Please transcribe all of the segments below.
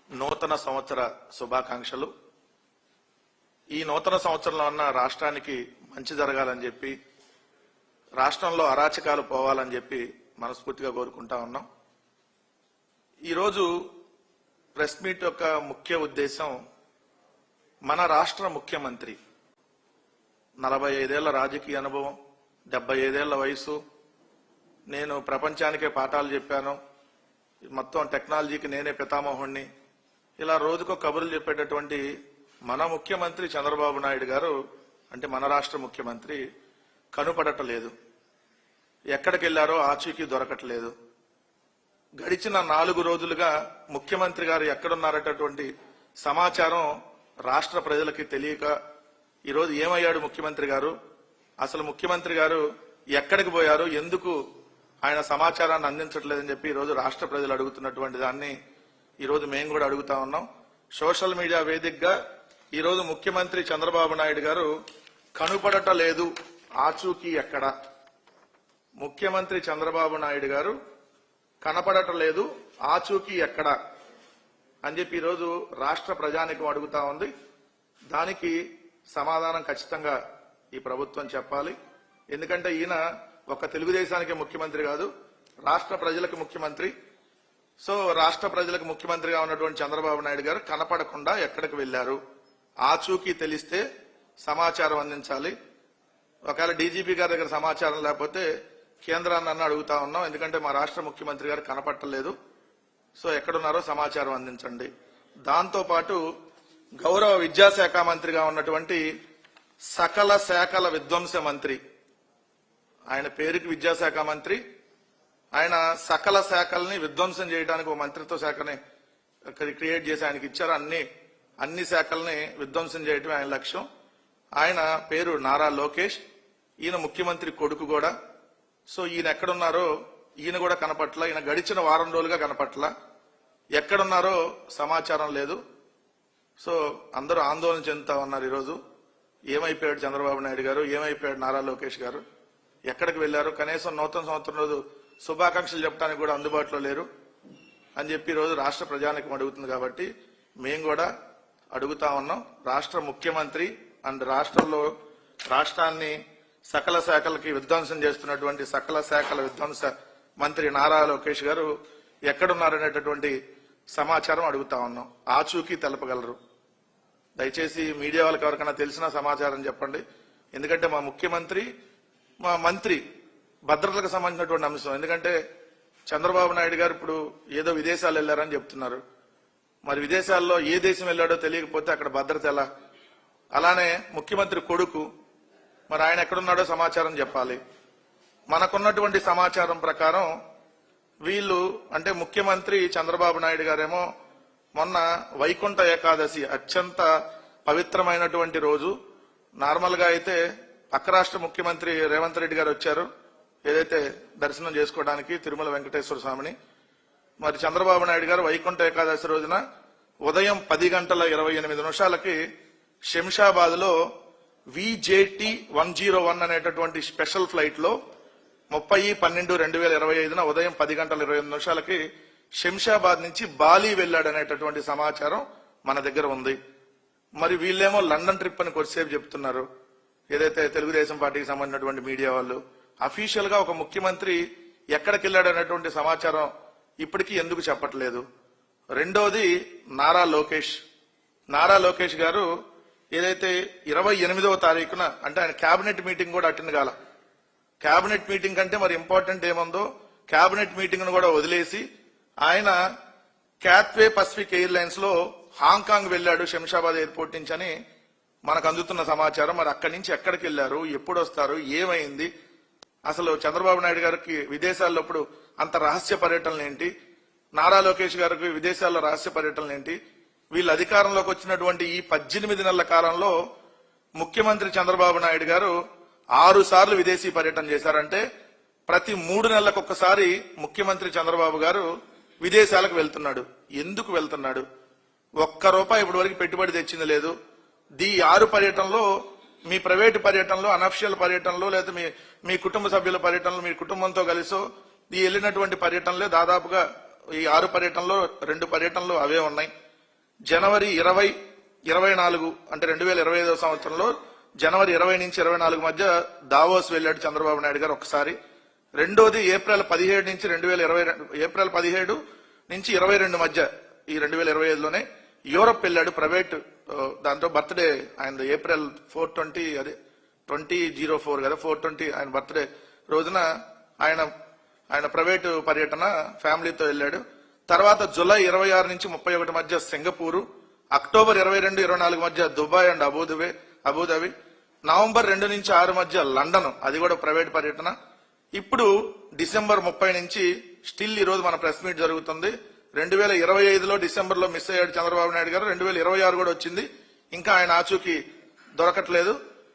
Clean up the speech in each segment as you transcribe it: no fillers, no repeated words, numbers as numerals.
నూతన సంవత్సర శుభాకాంక్షలు. ఈ నూతన సంవత్సరంలో ఉన్న రాష్ట్రానికి మంచి జరగాలని చెప్పి, రాష్ట్రంలో అరాచకాలు పోవాలని చెప్పి మనస్ఫూర్తిగా కోరుకుంటా ఉన్నాం. ఈరోజు ప్రెస్ మీట్ యొక్క ముఖ్య ఉద్దేశం, మన రాష్ట్ర ముఖ్యమంత్రి 45 ఏళ్ల రాజకీయ అనుభవం, 75 ఏళ్ల వయసు, నేను ప్రపంచానికే పాఠాలు చెప్పాను, మొత్తం టెక్నాలజీకి నేనే పితామహుణ్ణి, ఇలా రోజుకో కబుర్లు చెప్పేటటువంటి మన ముఖ్యమంత్రి చంద్రబాబు నాయుడు గారు, అంటే మన రాష్ట్ర ముఖ్యమంత్రి కనుపడటలేదు. ఎక్కడికి వెళ్లారో ఆచూకీ దొరకట్లేదు. గడిచిన 4 రోజులుగా ముఖ్యమంత్రి గారు ఎక్కడున్నారటటువంటి సమాచారం రాష్ట్ర ప్రజలకి తెలియక, ఈరోజు ఏమయ్యాడు ముఖ్యమంత్రి గారు, అసలు ముఖ్యమంత్రి గారు ఎక్కడికి పోయారు, ఎందుకు ఆయన సమాచారాన్ని అందించట్లేదని చెప్పి ఈరోజు రాష్ట్ర ప్రజలు అడుగుతున్నటువంటి దాన్ని ఈరోజు మేము కూడా అడుగుతా ఉన్నాం. సోషల్ మీడియా వేదికగా ఈరోజు ముఖ్యమంత్రి చంద్రబాబు నాయుడు గారు కనుపడటలేదు, ఆచూకీ ఎక్కడ? ముఖ్యమంత్రి చంద్రబాబు నాయుడు గారు కనపడటలేదు, ఆచూకీ ఎక్కడ అని చెప్పి ఈరోజు రాష్ట్ర ప్రజానికం అడుగుతా ఉంది. దానికి సమాధానం ఖచ్చితంగా ఈ ప్రభుత్వం చెప్పాలి. ఎందుకంటే ఈయన ఒక తెలుగుదేశానికి ముఖ్యమంత్రి కాదు, రాష్ట్ర ప్రజలకు ముఖ్యమంత్రి. సో రాష్ట్ర ప్రజలకు ముఖ్యమంత్రిగా ఉన్నటువంటి చంద్రబాబు నాయుడు గారు కనపడకుండా ఎక్కడికి వెళ్లారు, ఆచూకీ తెలిస్తే సమాచారం అందించాలి. ఒకవేళ డీజీపీ గారి దగ్గర సమాచారం లేకపోతే కేంద్రాన్ని అన్న అడుగుతా ఉన్నాం. ఎందుకంటే మా రాష్ట్ర ముఖ్యమంత్రి గారు కనపట్టలేదు, సో ఎక్కడున్నారో సమాచారం అందించండి. దాంతో పాటు గౌరవ విద్యాశాఖ మంత్రిగా ఉన్నటువంటి సకల శాఖల విధ్వంస మంత్రి, ఆయన పేరుకి విద్యాశాఖ మంత్రి, ఆయన సకల శాఖల్ని విధ్వంసం చేయడానికి ఒక మంత్రిత్వ శాఖని క్రియేట్ చేసి ఆయనకి ఇచ్చారు. అన్ని శాఖల్ని విధ్వంసం చేయటమే ఆయన లక్ష్యం. ఆయన పేరు నారా లోకేష్, ఈయన ముఖ్యమంత్రి కొడుకు కూడా. సో ఈయన ఎక్కడున్నారో ఈయన కూడా కనపట్ల, ఈయన గడిచిన వారం రోజులుగా కనపట్ల, ఎక్కడున్నారో సమాచారం లేదు. సో అందరూ ఆందోళన చెందుతా ఉన్నారు. ఈరోజు ఏమైపోయాడు చంద్రబాబు నాయుడు గారు, ఏమైపోయాడు నారా లోకేష్ గారు, ఎక్కడికి వెళ్లారు, కనీసం నూతన సంవత్సరం రోజు శుభాకాంక్షలు చెప్పడానికి కూడా అందుబాటులో లేరు అని చెప్పి ఈరోజు రాష్ట్ర ప్రజానికం అడుగుతుంది. కాబట్టి మేము కూడా అడుగుతా ఉన్నాం. రాష్ట్ర ముఖ్యమంత్రి అండ్ రాష్ట్రాన్ని సకల శాఖలకి విధ్వంసం చేస్తున్నటువంటి సకల శాఖల విధ్వంస మంత్రి నారా లోకేష్ గారు ఎక్కడున్నారనేటటువంటి సమాచారం అడుగుతా ఉన్నాం. ఆచూకీ తెలపగలరు. దయచేసి మీడియా వాళ్ళకి ఎవరికైనా తెలిసిన సమాచారం చెప్పండి. ఎందుకంటే మా ముఖ్యమంత్రి, మా మంత్రి భద్రతలకు సంబంధించినటువంటి అంశం. ఎందుకంటే చంద్రబాబు నాయుడు గారు ఇప్పుడు ఏదో విదేశాలు వెళ్లారని చెప్తున్నారు. మరి విదేశాల్లో ఏ దేశం వెళ్లాడో తెలియకపోతే అక్కడ భద్రత ఎలా? అలానే ముఖ్యమంత్రి కొడుకు, మరి ఆయన ఎక్కడున్నాడో సమాచారం చెప్పాలి. మనకున్నటువంటి సమాచారం ప్రకారం వీళ్ళు, అంటే ముఖ్యమంత్రి చంద్రబాబు నాయుడు గారేమో మొన్న వైకుంఠ ఏకాదశి అత్యంత పవిత్రమైనటువంటి రోజు. నార్మల్ గా అయితే పక్క రాష్ట్ర ముఖ్యమంత్రి రేవంత్ రెడ్డి గారు వచ్చారు ఏదైతే దర్శనం చేసుకోవడానికి తిరుమల వెంకటేశ్వర స్వామిని. మరి చంద్రబాబు నాయుడు గారు వైకుంఠ ఏకాదశి రోజున ఉదయం 10:28 శంషాబాద్ లో VJT 101 అనేటటువంటి స్పెషల్ ఫ్లైట్ లో 30/12/2025 ఉదయం 10:25 శంషాబాద్ నుంచి బాలి వెళ్లాడనేటటువంటి సమాచారం మన దగ్గర ఉంది. మరి వీళ్ళేమో లండన్ ట్రిప్ అని కొద్దిసేపు చెప్తున్నారు. ఏదైతే తెలుగుదేశం పార్టీకి సంబంధించినటువంటి మీడియా వాళ్ళు అఫీషియల్ గా ఒక ముఖ్యమంత్రి ఎక్కడికి వెళ్లాడనేటువంటి సమాచారం ఇప్పటికీ ఎందుకు చెప్పట్లేదు? రెండోది నారా లోకేష్ గారు ఏదైతే 28వ తారీఖున, అంటే ఆయన కేబినెట్ మీటింగ్ కూడా అటెండ్ కాల. కేబినెట్ మీటింగ్ కంటే మరి ఇంపార్టెంట్ ఏముందో, కేబినెట్ మీటింగ్ ను కూడా వదిలేసి ఆయన క్యాథ్వే పసిఫిక్ ఎయిర్లైన్స్ లో హాంకాంగ్ వెళ్లాడు శంషాబాద్ ఎయిర్పోర్ట్ నుంచి అని మనకు అందుతున్న సమాచారం. మరి అక్కడి నుంచి ఎక్కడికి వెళ్లారు, ఎప్పుడు వస్తారు, ఏమైంది, అసలు చంద్రబాబు నాయుడు గారికి విదేశాల్లో ఇప్పుడు అంత రహస్య పర్యటనలు ఏంటి, నారా లోకేష్ గారికి విదేశాల్లో రహస్య పర్యటనలు ఏంటి? వీళ్ళు అధికారంలోకి వచ్చినటువంటి ఈ 18 నెలల కాలంలో ముఖ్యమంత్రి చంద్రబాబు నాయుడు గారు 6 సార్లు విదేశీ పర్యటన చేశారంటే ప్రతి 3 నెలలకు ఒక్కసారి ముఖ్యమంత్రి చంద్రబాబు గారు విదేశాలకు వెళ్తున్నాడు. ఎందుకు వెళ్తున్నాడు? ₹1 ఇప్పటి వరకు పెట్టుబడి తెచ్చింది లేదు. ఈ 6 పర్యటనలో మీ ప్రైవేటు పర్యటనలో, అనఫిషియల్ పర్యటనలో, లేదా మీ కుటుంబ సభ్యుల పర్యటనలో, మీ కుటుంబంతో కలిసో ఈ వెళ్ళినటువంటి పర్యటనలే దాదాపుగా ఈ 6 పర్యటనలో 2 పర్యటనలు అవే ఉన్నాయి. జనవరి 20-24 అంటే 2025 సంవత్సరంలో జనవరి 20 నుంచి 24 మధ్య దావోస్ వెళ్ళాడు చంద్రబాబు నాయుడు గారు ఒకసారి. రెండోది ఏప్రిల్ 17 నుంచి 22 మధ్య ఈ 2025లోనే యూరప్ వెళ్ళాడు ప్రైవేట్, దాంతో బర్త్డే ఆయన ఏప్రిల్ 4/20 అదే 2004 కదా 4/20 ఆయన బర్త్డే రోజున ఆయన ప్రైవేటు పర్యటన ఫ్యామిలీతో వెళ్ళాడు. తర్వాత జూలై 26 నుంచి 31 మధ్య సింగపూరు, అక్టోబర్ 22-24 మధ్య దుబాయ్ అండ్ అబుదాబి, నవంబర్ 2 నుంచి 6 మధ్య లండన్, అది కూడా ప్రైవేట్ పర్యటన. ఇప్పుడు డిసెంబర్ 30 నుంచి స్టిల్ ఈ రోజు మన ప్రెస్ మీట్ జరుగుతుంది. 2025లో డిసెంబర్ లో మిస్ అయ్యాడు చంద్రబాబు నాయుడు గారు. 2026 కూడా వచ్చింది, ఇంకా ఆయన ఆచూకీ దొరకట్లేదు.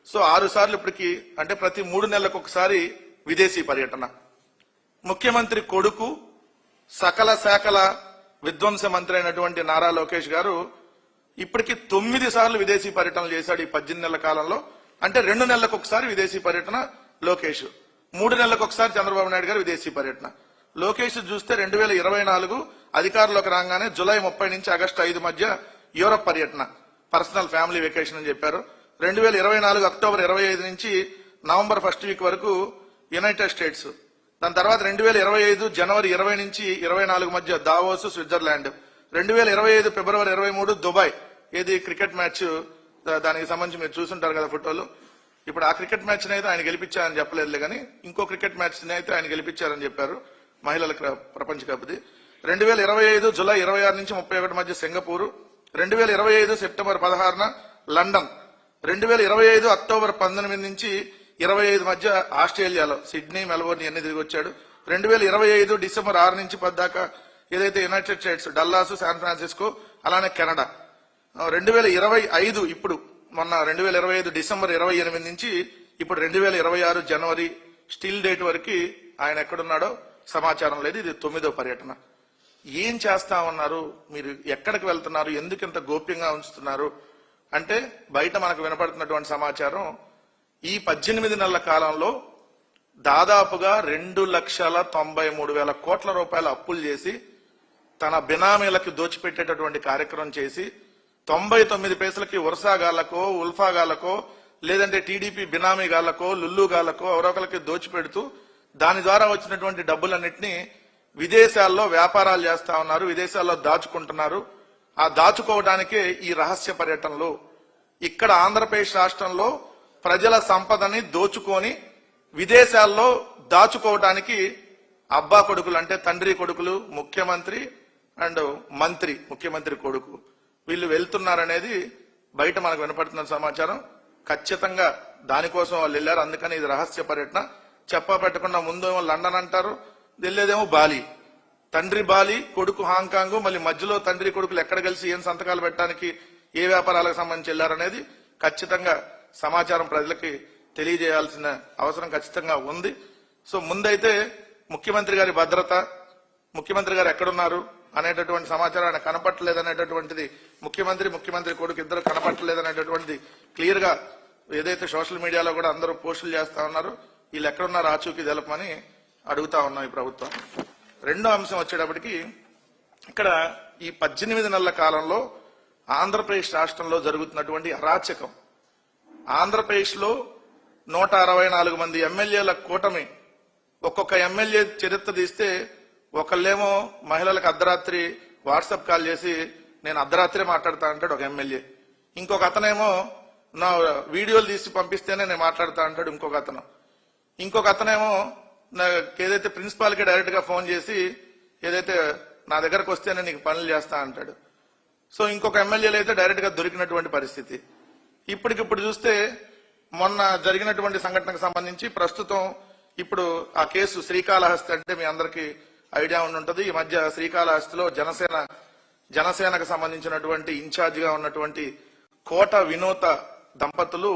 సో 6 సార్లు ఇప్పటికి, అంటే ప్రతి 3 నెలలకు ఒకసారి విదేశీ పర్యటన. ముఖ్యమంత్రి కొడుకు సకల శాఖల విధ్వంస మంత్రి అయినటువంటి నారా లోకేష్ గారు ఇప్పటికి 9 సార్లు విదేశీ పర్యటనలు చేశాడు ఈ 18 నెలల కాలంలో. అంటే 2 నెలలకు ఒకసారి విదేశీ పర్యటన లోకేష్, 3 నెలలకు ఒకసారి చంద్రబాబు నాయుడు గారు విదేశీ పర్యటన. లోకేష్ చూస్తే 2024 అధికారంలోకి రాగానే జూలై 30 నుంచి ఆగస్టు 5 మధ్య యూరప్ పర్యటన, పర్సనల్ ఫ్యామిలీ వెకేషన్ అని చెప్పారు. 2024 అక్టోబర్ 25 నుంచి నవంబర్ 1 వీక్ వరకు యునైటెడ్ స్టేట్స్. దాని తర్వాత 2025 జనవరి 20 నుంచి 24 మధ్య దావోస్ స్విట్జర్లాండ్. 2025 ఫిబ్రవరి 23 దుబాయ్, ఏది క్రికెట్ మ్యాచ్, దానికి సంబంధించి మీరు చూసుంటారు కదా ఫోటోలు. ఇప్పుడు ఆ క్రికెట్ మ్యాచ్ అయితే ఆయన గెలిపించారని చెప్పలేదులే కానీ ఇంకో క్రికెట్ మ్యాచ్ అయితే ఆయన గెలిపించారని చెప్పారు, మహిళల ప్రపంచ కప్ది. 2025 జూలై 26 నుంచి 31 మధ్య సింగపూరు, 2025 సెప్టెంబర్ 16 లండన్, 2025 అక్టోబర్ 19 నుంచి 25 మధ్య ఆస్ట్రేలియాలో సిడ్నీ, మెల్బోర్న్ అన్ని తిరిగి వచ్చాడు. 2025 డిసెంబర్ 6 నుంచి 10 దాకా ఏదైతే United states, Dallas, San Francisco, అలానే కెనడా. 2025 ఇప్పుడు మొన్న 2025 డిసెంబర్ 28 నుంచి ఇప్పుడు 2026 జనవరి స్టిల్ డేట్ వరకు ఆయన ఎక్కడున్నాడో సమాచారం లేదు. ఇది 9వ పర్యటన. ఏం చేస్తా ఉన్నారు మీరు, ఎక్కడికి వెళ్తున్నారు, ఎందుకు ఇంత గోప్యంగా ఉంచుతున్నారు అంటే బయట మనకు వినపడుతున్నటువంటి సమాచారం ఈ 18 నెలల కాలంలో దాదాపుగా 2,93,000 కోట్ల రూపాయల అప్పులు చేసి తన బినామీలకు దోచిపెట్టేటటువంటి కార్యక్రమం చేసి 99 పైసలకి ఉల్ఫా ఉల్ఫాగాళ్లకో లేదంటే టీడీపీ బినామీగాళ్లకో లుల్లుగాళ్లకో ఎవరొకరికి దోచిపెడుతూ దాని ద్వారా వచ్చినటువంటి డబ్బులన్నింటినీ విదేశాల్లో వ్యాపారాలు చేస్తా ఉన్నారు, విదేశాల్లో దాచుకుంటున్నారు. ఆ దాచుకోవడానికే ఈ రహస్య పర్యటనలు. ఇక్కడ ఆంధ్రప్రదేశ్ రాష్ట్రంలో ప్రజల సంపదని దోచుకొని విదేశాల్లో దాచుకోవడానికి అబ్బా కొడుకులు, అంటే తండ్రి కొడుకులు, ముఖ్యమంత్రి అండ్ మంత్రి, ముఖ్యమంత్రి కొడుకు, వీళ్ళు వెళ్తున్నారనేది బయట మనకు వినపడుతున్న సమాచారం. ఖచ్చితంగా దానికోసం వాళ్ళు వెళ్లారు. అందుకని ఇది రహస్య పర్యటన. చెప్పా పెట్టకుండా ముందేమో లండన్ అంటారు, వెళ్ళేదేమో బాలి. తండ్రి బాలి, కొడుకు హాంకాంగ్, మళ్ళీ మధ్యలో తండ్రి కొడుకులు ఎక్కడ కలిసి ఏం సంతకాలు పెట్టడానికి, ఏ వ్యాపారాలకు సంబంధించి వెళ్లారనేది ఖచ్చితంగా సమాచారం ప్రజలకి తెలియజేయాల్సిన అవసరం ఖచ్చితంగా ఉంది. సో ముందైతే ముఖ్యమంత్రి గారి భద్రత, ముఖ్యమంత్రి గారు ఎక్కడున్నారు అనేటటువంటి సమాచారం ఆయన కనపట్టలేదనేటటువంటిది, ముఖ్యమంత్రి కొడుకు ఇద్దరు కనపట్టలేదనేటటువంటిది క్లియర్ గా ఏదైతే సోషల్ మీడియాలో కూడా అందరూ పోస్టులు చేస్తా ఉన్నారు, వీళ్ళు ఎక్కడున్నారు ఆచూకీ తెలపమని అడుగుతా ఉన్నాం ఈ ప్రభుత్వం. రెండో అంశం వచ్చేటప్పటికి ఇక్కడ ఈ 18 నెలల కాలంలో ఆంధ్రప్రదేశ్ రాష్ట్రంలో జరుగుతున్నటువంటి అరాచకం. ఆంధ్రప్రదేశ్ లో 164 మంది ఎమ్మెల్యేల కూటమి. ఒక్కొక్క ఎమ్మెల్యే చరిత్ర తీస్తే ఒకళ్ళేమో మహిళలకు అర్ధరాత్రి వాట్సాప్ కాల్ చేసి నేను అర్ధరాత్రి మాట్లాడతా అంటాడు ఒక ఎమ్మెల్యే. ఇంకొక అతనేమో నా వీడియోలు తీసి పంపిస్తేనే నేను మాట్లాడతా అంటాడు ఇంకొక అతను. ఇంకొక అతనేమో ఏదైతే ప్రిన్సిపాల్ కి డైరెక్ట్ గా ఫోన్ చేసి ఏదైతే నా దగ్గరకు వస్తేనే నీకు పనులు చేస్తా అంటాడు. సో ఇంకొక ఎమ్మెల్యేలు అయితే డైరెక్ట్ గా దొరికినటువంటి పరిస్థితి. ఇప్పటికిప్పుడు చూస్తే మొన్న జరిగినటువంటి సంఘటనకు సంబంధించి ప్రస్తుతం ఇప్పుడు ఆ కేసు శ్రీకాళహస్తి, అంటే మీ అందరికీ ఐడియా ఉండుంటది. ఈ మధ్య శ్రీకాళహస్తిలో జనసేనకు సంబంధించినటువంటి ఇన్ఛార్జ్ గా ఉన్నటువంటి కోట వినోత దంపతులు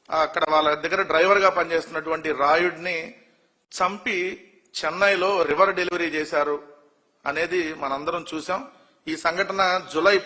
అక్కడ వాళ్ళ దగ్గర డ్రైవర్ గా పనిచేస్తున్నటువంటి రాయుడిని చంపి చెన్నైలో రివర్ డెలివరీ చేశారు అనేది మనందరం చూసాం. ఈ సంఘటన జూలై